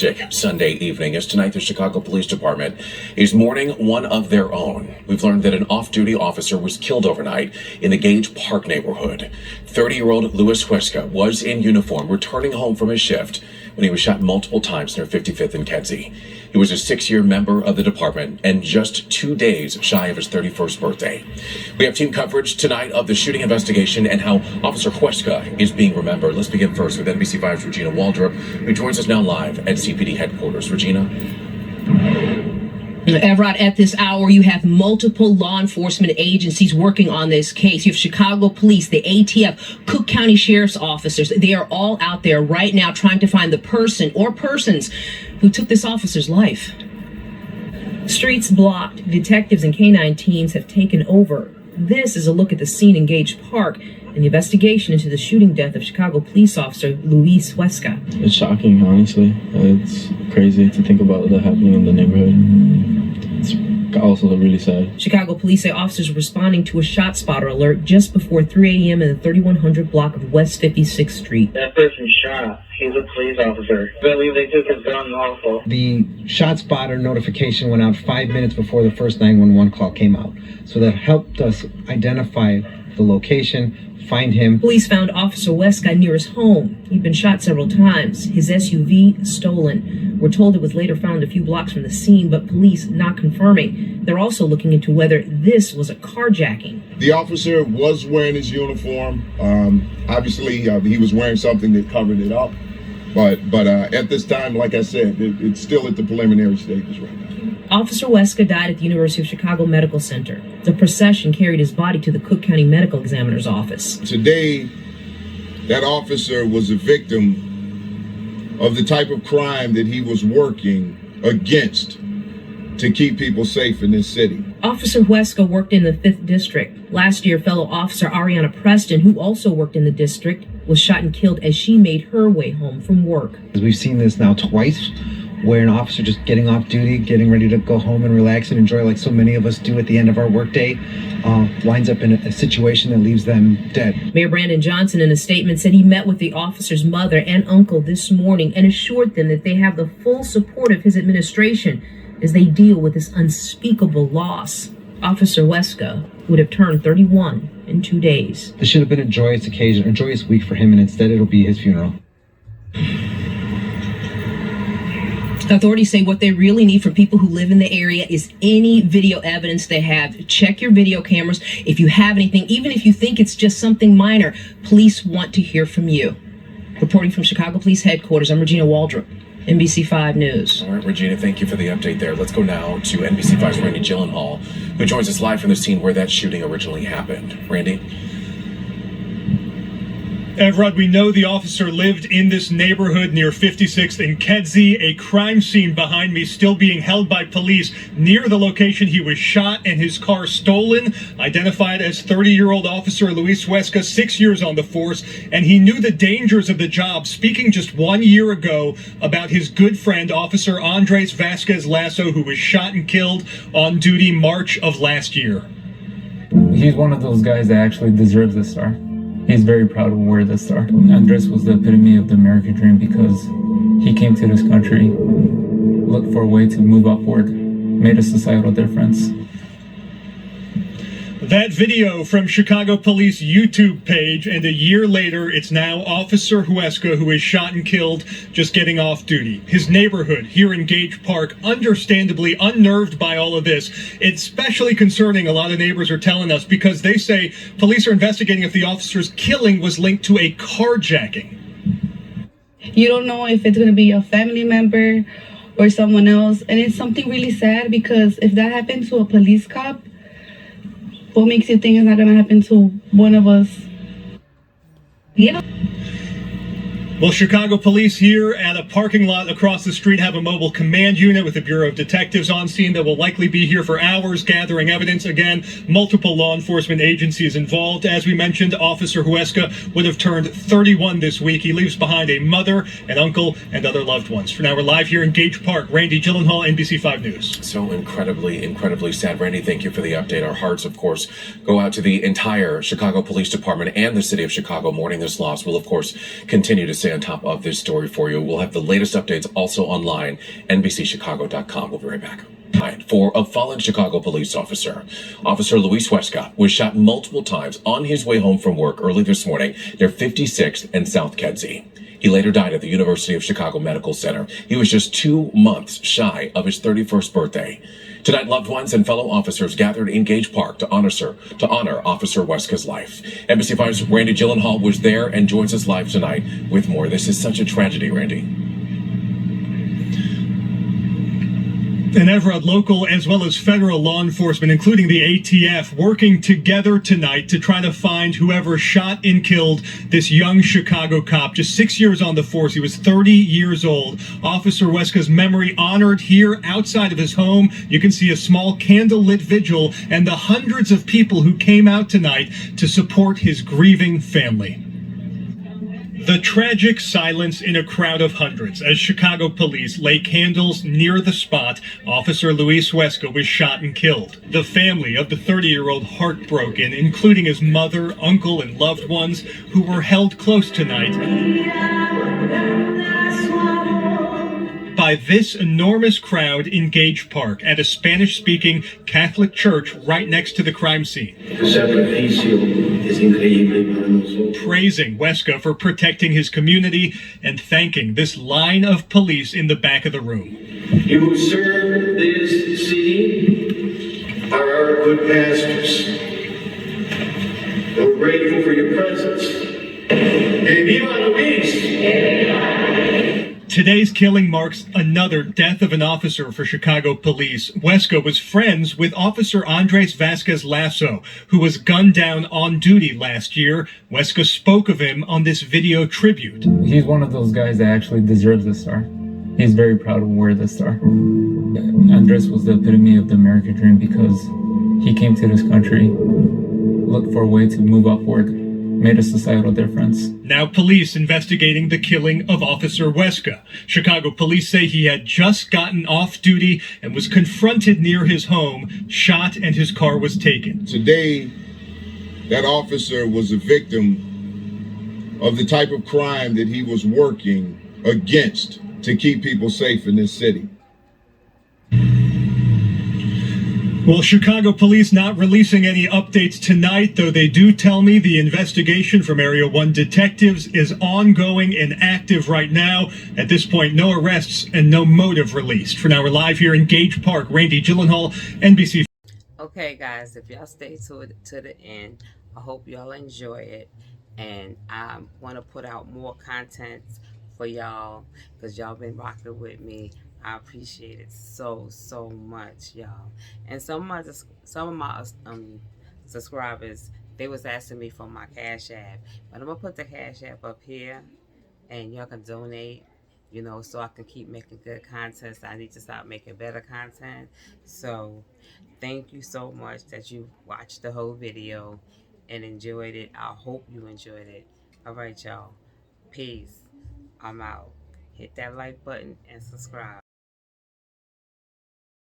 tragic Sunday evening as tonight the Chicago Police Department is mourning one of their own. We've learned that an off-duty officer was killed overnight in the Gage Park neighborhood. 30-year-old Luis Huesca was in uniform returning home from his shift when he was shot multiple times near 55th and Kedzie. He was a 6-year member of the department and just 2 days shy of his 31st birthday. We have team coverage tonight of the shooting investigation and how Officer Huesca is being remembered. Let's begin first with NBC5's Regina Waldrop, who joins us now live at CPD headquarters. Regina? Evrod, at this hour, you have multiple law enforcement agencies working on this case. You have Chicago Police, the ATF, Cook County Sheriff's officers. They are all out there right now trying to find the person or persons who took this officer's life. Streets blocked. Detectives and canine teams have taken over. This is a look at the scene in Gage Park and the investigation into the shooting death of Chicago police officer Luis Huesca. It's shocking, honestly. It's crazy to think about that happening in the neighborhood. It's also really sad. Chicago police say officers were responding to a shot spotter alert just before 3 a.m. in the 3100 block of West 56th Street. That person shot. He's a police officer. I believe they took his gun also. The shot spotter notification went out 5 minutes before the first 911 call came out. So that helped us identify the location, find him. Police found Officer Huesca near his home. He'd been shot several times. His SUV stolen. We're told it was later found a few blocks from the scene, but police not confirming. They're also looking into whether this was a carjacking. The officer was wearing his uniform. Obviously, he was wearing something that covered it up. But at this time, like I said, it's still at the preliminary stages right now. Officer Huesca died at the University of Chicago Medical Center. The procession carried his body to the Cook County Medical Examiner's office. Today, that officer was a victim of the type of crime that he was working against to keep people safe in this city. Officer Huesca worked in the 5th District. Last year, fellow officer Ariana Preston, who also worked in the district, was shot and killed as she made her way home from work. We've seen this now twice, where an officer just getting off duty, getting ready to go home and relax and enjoy like so many of us do at the end of our workday, winds up in a situation that leaves them dead. Mayor Brandon Johnson, in a statement, said he met with the officer's mother and uncle this morning and assured them that they have the full support of his administration as they deal with this unspeakable loss. Officer Huesca would have turned 31 in 2 days. This should have been a joyous occasion, a joyous week for him, and instead it'll be his funeral. Authorities say what they really need from people who live in the area is any video evidence they have. Check your video cameras. If you have anything, even if you think it's just something minor, police want to hear from you. Reporting from Chicago Police Headquarters, I'm Regina Waldrop, NBC5 News. All right, Regina, thank you for the update there. Let's go now to NBC5's Randy Gyllenhaal, who joins us live from the scene where that shooting originally happened. Randy? Evrod, we know the officer lived in this neighborhood near 56th and Kedzie. A crime scene behind me still being held by police near the location he was shot and his car stolen. Identified as 30-year-old officer Luis Huesca, 6 years on the force, and he knew the dangers of the job, speaking just 1 year ago about his good friend, Officer Andres Vasquez Lasso, who was shot and killed on duty March of last year. He's one of those guys that actually deserves the star. He's very proud to wear the star. Andres was the epitome of the American dream because he came to this country, looked for a way to move upward, made a societal difference. That video from Chicago Police YouTube page, and a year later, it's now Officer Huesca who is shot and killed just getting off duty. His neighborhood here in Gage Park, understandably unnerved by all of this. It's especially concerning, a lot of neighbors are telling us, because they say police are investigating if the officer's killing was linked to a carjacking. You don't know if it's going to be a family member or someone else, and it's something really sad because if that happened to a police cop, what makes you think it's not going to happen to one of us? Yeah. Well, Chicago police here at a parking lot across the street have a mobile command unit with the Bureau of Detectives on scene that will likely be here for hours gathering evidence. Again, multiple law enforcement agencies involved. As we mentioned, Officer Huesca would have turned 31 this week. He leaves behind a mother, an uncle, and other loved ones. For now, we're live here in Gage Park. Randy Gyllenhaal, NBC5 News. So incredibly sad. Randy, thank you for the update. Our hearts, of course, go out to the entire Chicago Police Department and the city of Chicago mourning this loss. We'll, of course, continue to stay on top of this story for you. We'll have the latest updates also online, NBCChicago.com. We'll be right back. For a fallen Chicago police officer, Officer Luis Huesca was shot multiple times on his way home from work early this morning near 56th and South Kedzie. He later died at the University of Chicago Medical Center. He was just 2 months shy of his 31st birthday. Tonight, loved ones and fellow officers gathered in Gage Park to honor Officer Huesca's life. NBC 5's Randy Gyllenhaal was there and joins us live tonight with more. This is such a tragedy, Randy. And Everett, local as well as federal law enforcement, including the ATF, working together tonight to try to find whoever shot and killed this young Chicago cop, just 6 years on the force. He was 30 years old. Officer Huesca's memory honored here outside of his home. You can see a small candlelit vigil and the hundreds of people who came out tonight to support his grieving family. The tragic silence in a crowd of hundreds as Chicago police lay candles near the spot Officer Luis Huesca was shot and killed. The family of the 30-year-old heartbroken, including his mother, uncle, and loved ones who were held close tonight by this enormous crowd in Gage Park at a Spanish-speaking Catholic church right next to the crime scene. Praising Huesca for protecting his community and thanking this line of police in the back of the room. You who serve this city are our good pastors. We're grateful for your presence. And viva Luis! Today's killing marks another death of an officer for Chicago police. Huesca was friends with Officer Andres Vasquez Lasso, who was gunned down on duty last year. Huesca spoke of him on this video tribute. He's one of those guys that actually deserves the star. He's very proud to wear the star. Andres was the epitome of the American dream because he came to this country, looked for a way to move upward, made a societal difference. Now police investigating the killing of Officer Huesca. Chicago police say he had just gotten off duty and was confronted near his home, shot, and his car was taken. Today, that officer was a victim of the type of crime that he was working against to keep people safe in this city. Well, Chicago police not releasing any updates tonight, though they do tell me the investigation from Area 1 detectives is ongoing and active right now. At this point, no arrests and no motive released. For now, we're live here in Gage Park. Randy Gyllenhaal, NBC. Okay, guys, if y'all stay to the end, I hope y'all enjoy it. And I want to put out more content for y'all because y'all been rocking with me. I appreciate it so much, y'all. And some of my subscribers, they was asking me for my Cash App, but I'm gonna put the Cash App up here, and y'all can donate, you know, so I can keep making good content. I need to start making better content. So thank you so much that you watched the whole video and enjoyed it. I hope you enjoyed it. All right, y'all. Peace. I'm out. Hit that like button and subscribe.